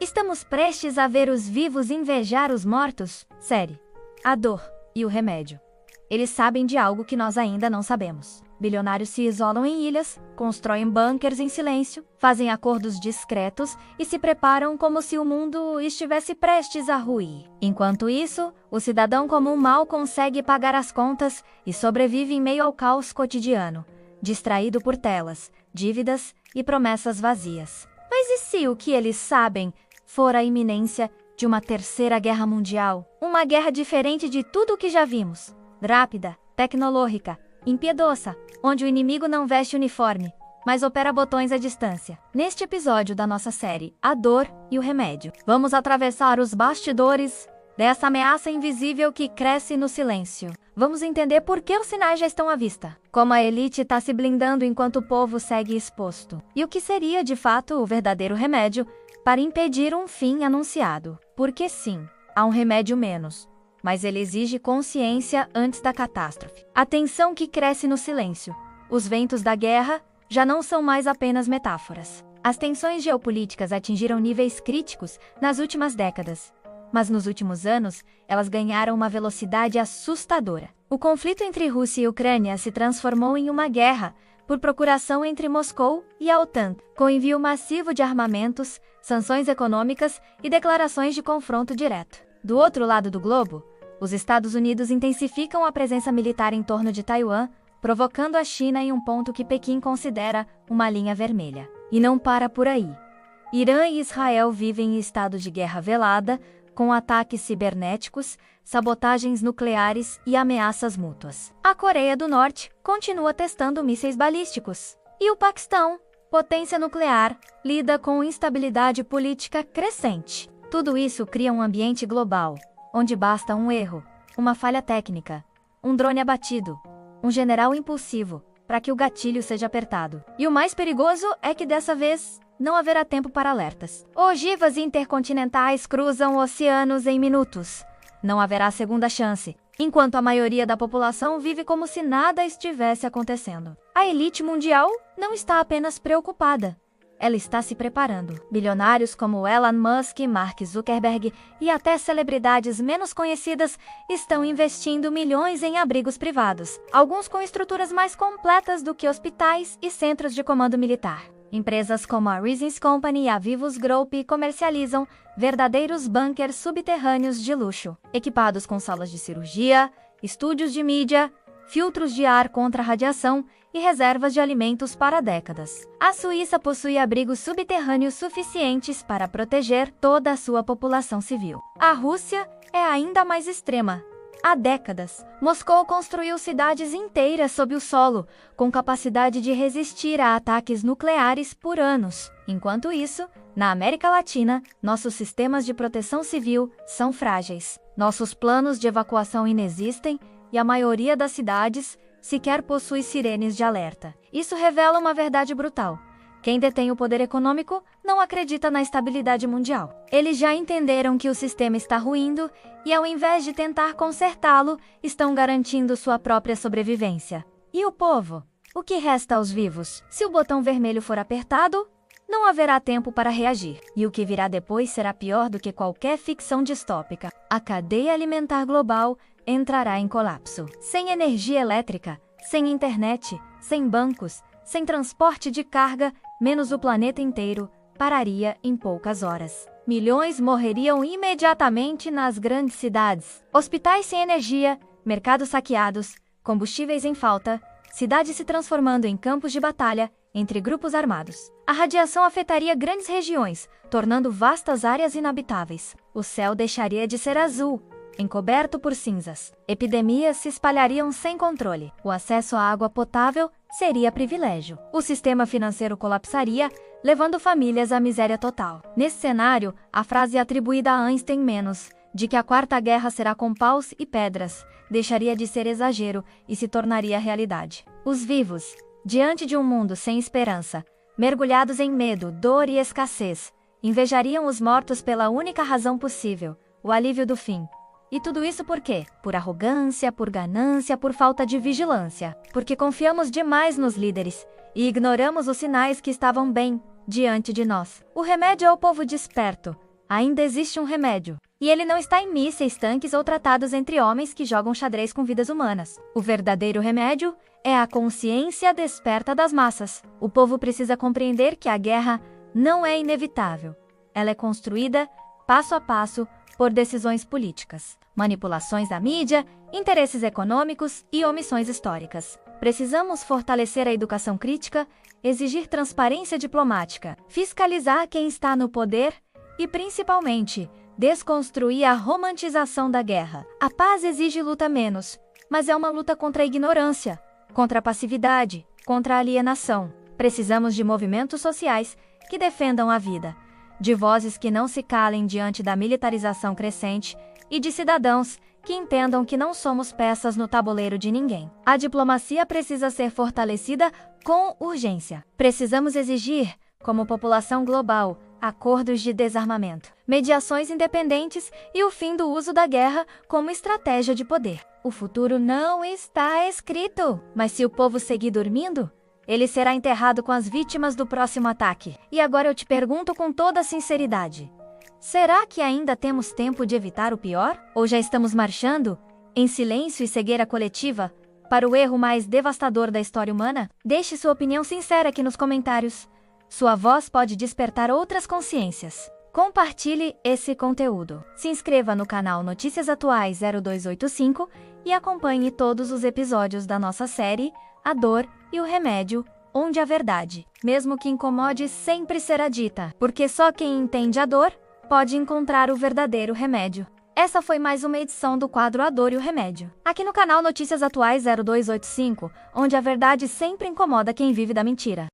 Estamos prestes a ver os vivos invejar os mortos? Série. A dor e o remédio. Eles sabem de algo que nós ainda não sabemos. Bilionários se isolam em ilhas, constroem bunkers em silêncio, fazem acordos discretos e se preparam como se o mundo estivesse prestes a ruir. Enquanto isso, o cidadão comum mal consegue pagar as contas e sobrevive em meio ao caos cotidiano, distraído por telas, dívidas e promessas vazias. Mas e se o que eles sabem for a iminência de uma terceira guerra mundial? Uma guerra diferente de tudo o que já vimos. Rápida, tecnológica, impiedosa, onde o inimigo não veste uniforme, mas opera botões à distância. Neste episódio da nossa série A Dor e o Remédio, vamos atravessar os bastidores dessa ameaça invisível que cresce no silêncio. Vamos entender por que os sinais já estão à vista, como a elite está se blindando enquanto o povo segue exposto, e o que seria de fato o verdadeiro remédio para impedir um fim anunciado. Porque sim, há um remédio menos, mas ele exige consciência antes da catástrofe. A tensão que cresce no silêncio. Os ventos da guerra já não são mais apenas metáforas. As tensões geopolíticas atingiram níveis críticos nas últimas décadas, mas nos últimos anos, elas ganharam uma velocidade assustadora. O conflito entre Rússia e Ucrânia se transformou em uma guerra por procuração entre Moscou e a OTAN, com envio massivo de armamentos, sanções econômicas e declarações de confronto direto. Do outro lado do globo, os Estados Unidos intensificam a presença militar em torno de Taiwan, provocando a China em um ponto que Pequim considera uma linha vermelha. E não para por aí. Irã e Israel vivem em estado de guerra velada, com ataques cibernéticos, sabotagens nucleares e ameaças mútuas. A Coreia do Norte continua testando mísseis balísticos. E o Paquistão, potência nuclear, lida com instabilidade política crescente. Tudo isso cria um ambiente global, onde basta um erro, uma falha técnica, um drone abatido, um general impulsivo, para que o gatilho seja apertado. E o mais perigoso é que dessa vez não haverá tempo para alertas. Ogivas intercontinentais cruzam oceanos em minutos. Não haverá segunda chance, enquanto a maioria da população vive como se nada estivesse acontecendo. A elite mundial não está apenas preocupada. Ela está se preparando. Bilionários como Elon Musk, Mark Zuckerberg e até celebridades menos conhecidas estão investindo milhões em abrigos privados, alguns com estruturas mais completas do que hospitais e centros de comando militar. Empresas como a Reasons Company e a Vivos Group comercializam verdadeiros bunkers subterrâneos de luxo, equipados com salas de cirurgia, estúdios de mídia, filtros de ar contra radiação e reservas de alimentos para décadas. A Suíça possui abrigos subterrâneos suficientes para proteger toda a sua população civil. A Rússia é ainda mais extrema. Há décadas, Moscou construiu cidades inteiras sob o solo, com capacidade de resistir a ataques nucleares por anos. Enquanto isso, na América Latina, nossos sistemas de proteção civil são frágeis. Nossos planos de evacuação inexistem e a maioria das cidades sequer possui sirenes de alerta. Isso revela uma verdade brutal. Quem detém o poder econômico não acredita na estabilidade mundial. Eles já entenderam que o sistema está ruindo e, ao invés de tentar consertá-lo, estão garantindo sua própria sobrevivência. E o povo? O que resta aos vivos? Se o botão vermelho for apertado, não haverá tempo para reagir. E o que virá depois será pior do que qualquer ficção distópica. A cadeia alimentar global entrará em colapso. Sem energia elétrica, sem internet, sem bancos, sem transporte de carga, menos o planeta inteiro pararia em poucas horas. Milhões morreriam imediatamente nas grandes cidades. Hospitais sem energia, mercados saqueados, combustíveis em falta, cidades se transformando em campos de batalha entre grupos armados. A radiação afetaria grandes regiões, tornando vastas áreas inabitáveis. O céu deixaria de ser azul, encoberto por cinzas. Epidemias se espalhariam sem controle. O acesso à água potável seria privilégio. O sistema financeiro colapsaria, levando famílias à miséria total. Nesse cenário, a frase atribuída a Einstein menos, de que a Quarta Guerra será com paus e pedras, deixaria de ser exagero e se tornaria realidade. Os vivos, diante de um mundo sem esperança, mergulhados em medo, dor e escassez, invejariam os mortos pela única razão possível, o alívio do fim. E tudo isso por quê? Por arrogância, por ganância, por falta de vigilância. Porque confiamos demais nos líderes e ignoramos os sinais que estavam bem diante de nós. O remédio é o povo desperto, Ainda existe um remédio. E ele não está em mísseis, tanques ou tratados entre homens que jogam xadrez com vidas humanas. O verdadeiro remédio é a consciência desperta das massas. O povo precisa compreender que a guerra não é inevitável. Ela é construída, passo a passo, por decisões políticas, manipulações da mídia, interesses econômicos e omissões históricas. Precisamos fortalecer a educação crítica, exigir transparência diplomática, fiscalizar quem está no poder e, principalmente, desconstruir a romantização da guerra. A paz exige luta menos, mas é uma luta contra a ignorância, contra a passividade, contra a alienação. Precisamos de movimentos sociais que defendam a vida, de vozes que não se calem diante da militarização crescente e de cidadãos que entendam que não somos peças no tabuleiro de ninguém. A diplomacia precisa ser fortalecida com urgência. Precisamos exigir, como população global, acordos de desarmamento, mediações independentes e o fim do uso da guerra como estratégia de poder. O futuro não está escrito, mas se o povo seguir dormindo, ele será enterrado com as vítimas do próximo ataque. E agora eu te pergunto com toda sinceridade: será que ainda temos tempo de evitar o pior? Ou já estamos marchando, em silêncio e cegueira coletiva, para o erro mais devastador da história humana? Deixe sua opinião sincera aqui nos comentários. Sua voz pode despertar outras consciências. Compartilhe esse conteúdo. Se inscreva no canal Notícias Atuais 0285 e acompanhe todos os episódios da nossa série A Dor e o Remédio, onde a verdade, mesmo que incomode, sempre será dita, porque só quem entende a dor pode encontrar o verdadeiro remédio. Essa foi mais uma edição do quadro A Dor e o Remédio, aqui no canal Notícias Atuais 0285, onde a verdade sempre incomoda quem vive da mentira.